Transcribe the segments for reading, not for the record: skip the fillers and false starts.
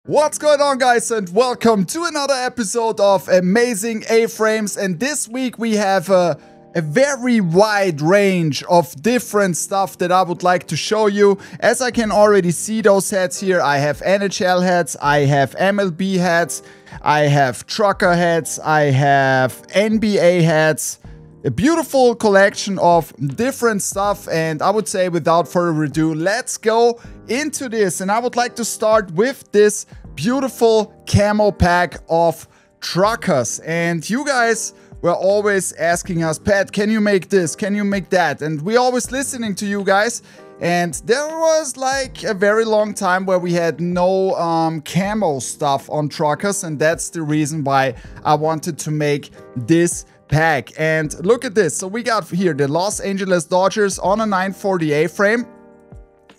What's going on, guys, and welcome to another episode of Amazing A-Frames. And this week we have a very wide range of different stuff that I would like to show you. As I can already see those hats here, I have NHL hats, I have MLB hats, I have trucker hats, I have NBA hats. A beautiful collection of different stuff, and I would say without further ado, let's go into this. And I would like to start with this beautiful camo pack of truckers. And you guys were always asking us, Pat, can you make this? Can you make that? And we always listening to you guys. And there was like a very long time where we had no camo stuff on truckers, and that's the reason why I wanted to make this pack. And look at this. So we got here the Los Angeles Dodgers on a 940 A-frame.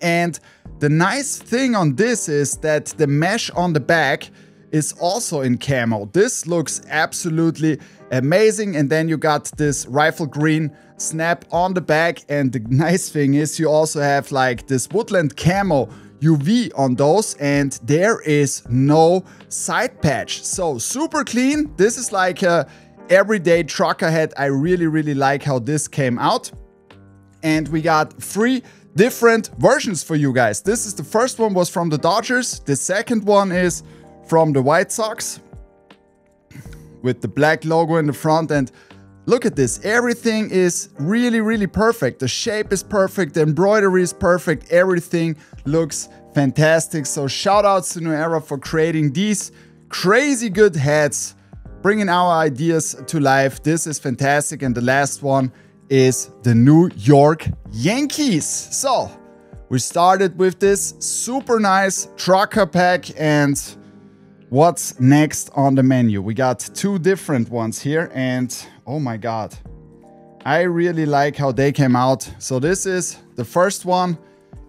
And the nice thing on this is that the mesh on the back is also in camo. This looks absolutely amazing. And then you got this rifle green snap on the back. And the nice thing is you also have like this woodland camo UV on those, and there is no side patch. So super clean. This is like a everyday trucker hat. I really like how this came out. And we got 3 different versions for you guys. This is the first one was from the Dodgers. The second one is from the White Sox with the black logo in the front. And look at this. Everything is really perfect. The shape is perfect. The embroidery is perfect. Everything looks fantastic. So shout outs to New Era for creating these crazy good hats, bringing our ideas to life. This is fantastic. And the last one is the New York Yankees. So we started with this super nice trucker pack, and what's next on the menu? We got 2 different ones here, and oh my god, I really like how they came out. So this is the first one,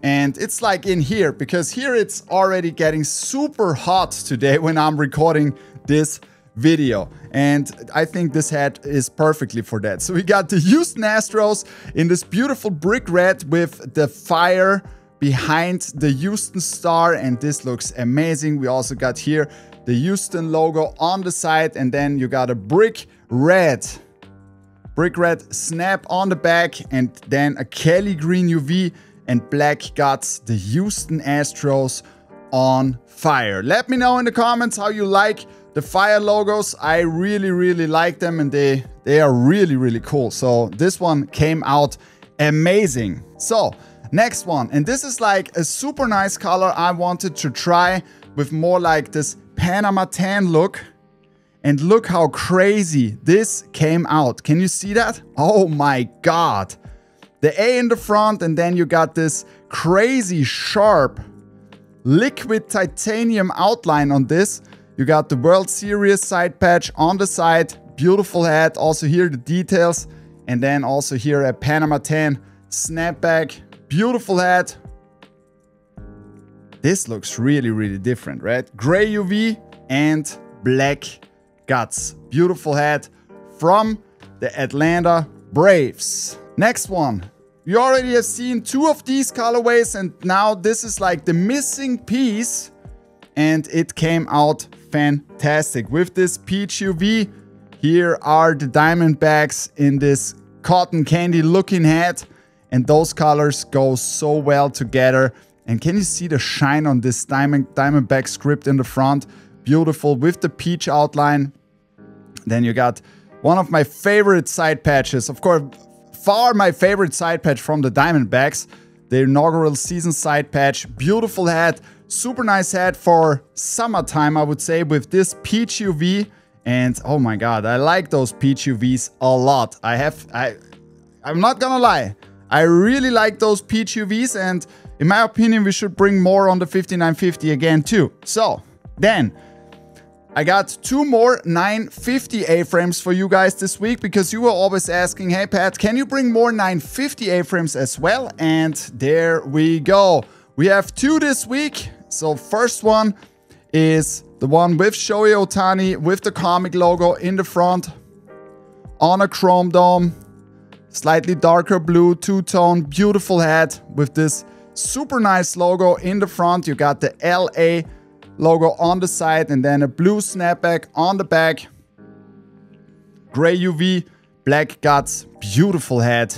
and it's like in here, because here it's already getting super hot today when I'm recording this video, and I think this hat is perfectly for that. So we got the Houston Astros in this beautiful brick red with the fire behind the Houston star, and this looks amazing. We also got here the Houston logo on the side, and then you got a brick red snap on the back, and then a Kelly green UV, and black got the Houston Astros on fire. Let me know in the comments how you like the fire logos. I really like them, and they are really cool. So this one came out amazing. So next one, and this is like a super nice color I wanted to try with more like this Panama tan look. And look how crazy this came out. Can you see that? Oh my god. The A in the front, and then you got this crazy sharp liquid titanium outline on this. You got the World Series side patch on the side. Beautiful hat. Also here the details. And then also here a Panama tan snapback. Beautiful hat. This looks really different, right? Gray UV and black guts. Beautiful hat from the Atlanta Braves. Next one. You already have seen 2 of these colorways, and now this is like the missing piece. And it came out fantastic with this peach UV. Here are the Diamondbacks in this cotton candy looking hat, and those colors go so well together. And can you see the shine on this Diamondback script in the front? Beautiful with the peach outline. Then you got one of my favorite side patches, of course, far my favorite side patch from the Diamondbacks, the inaugural season side patch. Beautiful hat. Super nice hat for summertime, I would say, with this peach UV. And oh my god, I like those peach UVs a lot. I'm not gonna lie, I really like those peach UVs, and in my opinion we should bring more on the 5950 again too. So then I got 2 more 950 A-frames for you guys this week, because you were always asking, hey Pat, can you bring more 950 A-frames as well? And there we go. We have 2 this week. So first one is the one with Shohei Ohtani with the comic logo in the front on a chrome dome. Slightly darker blue, 2-tone, beautiful hat with this super nice logo in the front. You got the LA logo on the side, and then a blue snapback on the back. Gray UV, black guts, beautiful head,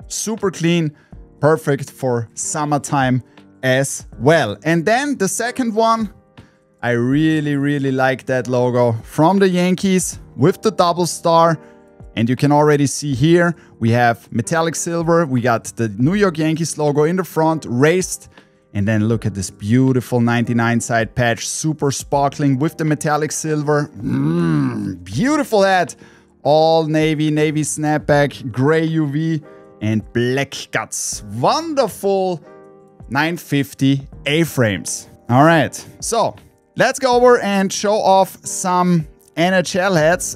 super clean, perfect for summertime as well. And then the second one, I really like that logo from the Yankees with the double star. And you can already see here, we have metallic silver, we got the New York Yankees logo in the front, raised. And then look at this beautiful 99 side patch, super sparkling with the metallic silver. Beautiful head. All navy snapback, gray UV, and black guts. Wonderful 950 A-frames. All right, so let's go over and show off some NHL hats.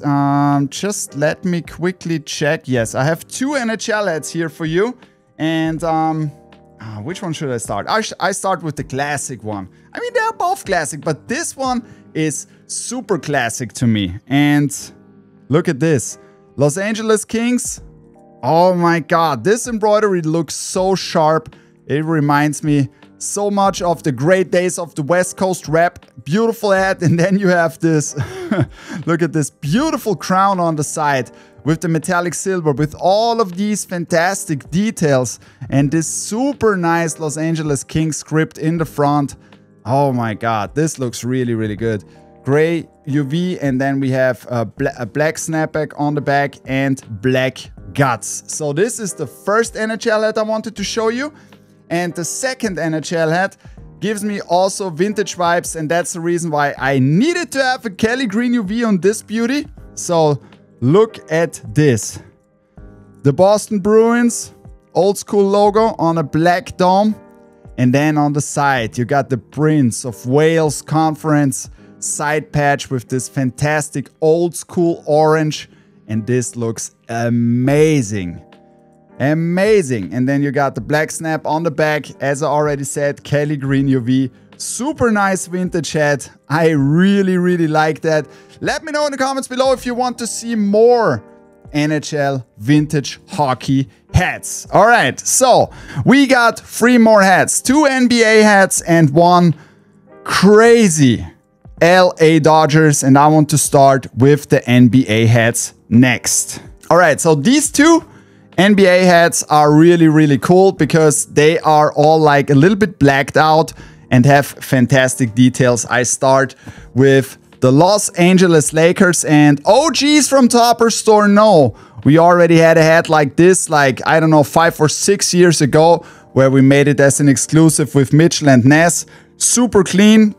Just let me quickly check. Yes, I have 2 NHL hats here for you. And which one should I start? I start with the classic one. I mean, they're both classic, but this one is super classic to me. And look at this. Los Angeles Kings. Oh my God, this embroidery looks so sharp. It reminds me so much of the great days of the West Coast rap. Beautiful hat. And then you have this, look at this beautiful crown on the side with the metallic silver, with all of these fantastic details and this super nice Los Angeles Kings script in the front. Oh my God, this looks really good. Gray UV, and then we have a black snapback on the back and black guts. So this is the first NHL hat I wanted to show you. And the second NHL hat gives me also vintage vibes, and that's the reason why I needed to have a Kelly Green UV on this beauty. So look at this. The Boston Bruins old school logo on a black dome. And then on the side, you got the Prince of Wales Conference side patch with this fantastic old school orange. And this looks amazing. Amazing. And then you got the black snap on the back. As I already said, Kelly Green UV. Super nice vintage hat. I really like that. Let me know in the comments below if you want to see more NHL vintage hockey hats. All right, so we got 3 more hats. 2 NBA hats and 1 crazy LA Dodgers. And I want to start with the NBA hats next. All right, so these 2 NBA hats are really cool because they are all like a little bit blacked out and have fantastic details. I start with the Los Angeles Lakers, and OGs from Topperzstore know we already had a hat like this, like, I don't know, 5 or 6 years ago, where we made it as an exclusive with Mitchell and Ness. Super clean.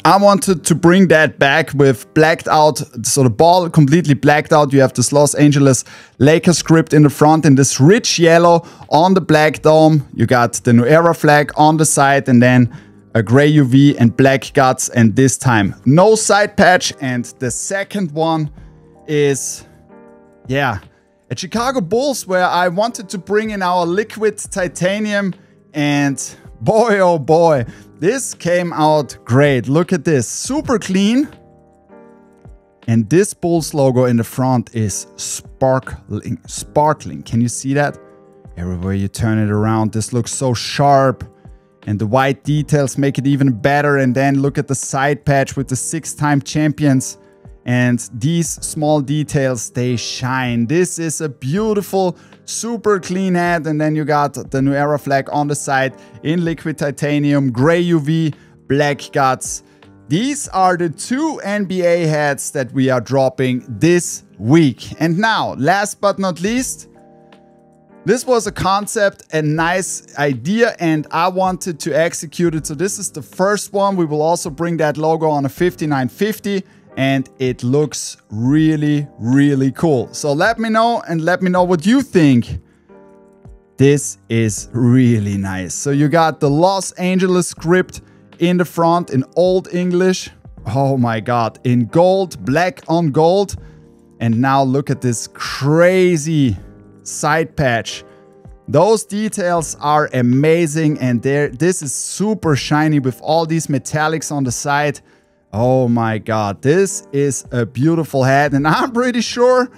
I wanted to bring that back with blacked out, so the ball completely blacked out. You have this Los Angeles Lakers script in the front in this rich yellow on the black dome. You got the New Era flag on the side, and then a gray UV and black guts, and this time no side patch. And the second one is, yeah, at Chicago Bulls, where I wanted to bring in our liquid titanium, and boy oh boy, this came out great. Look at this, super clean. And this Bulls logo in the front is sparkling. Can you see that? Everywhere you turn it around, this looks so sharp. And the white details make it even better. And then look at the side patch with the 6-time champions. And these small details, they shine. This is a beautiful, super clean hat. And then you got the New Era flag on the side in liquid titanium, gray UV, black guts. These are the 2 NBA hats that we are dropping this week. And now, last but not least, this was a concept, a nice idea, and I wanted to execute it. So this is the first one. We will also bring that logo on a 5950, and it looks really cool. So let me know, and let me know what you think. This is really nice. So you got the Los Angeles script in the front in Old English. Oh my God, in gold, black on gold. And now look at this crazy side patch. Those details are amazing, and this is super shiny with all these metallics on the side. Oh my God, this is a beautiful hat, and I'm pretty sure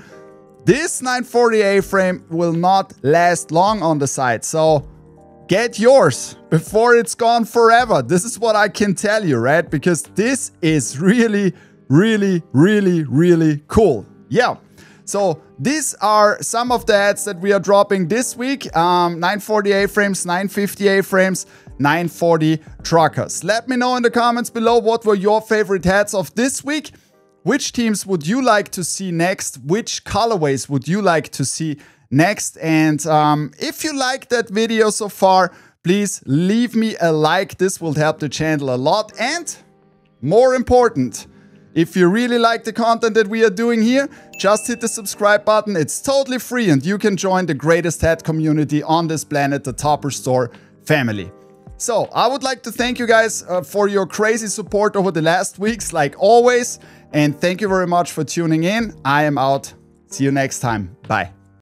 this 940 A-frame will not last long on the side. So get yours before it's gone forever. This is what I can tell you, right? Because this is really, really, really, really cool. Yeah. So these are some of the hats that we are dropping this week. 940 A-frames, 950 A-frames, 940 truckers. Let me know in the comments below what were your favorite hats of this week. Which teams would you like to see next? Which colorways would you like to see next? And if you liked that video so far, please leave me a like. This will help the channel a lot. And more important, if you really like the content that we are doing here, just hit the subscribe button. It's totally free and you can join the greatest hat community on this planet, the Topperzstore family. So I would like to thank you guys for your crazy support over the last weeks, like always. And thank you very much for tuning in. I am out. See you next time. Bye.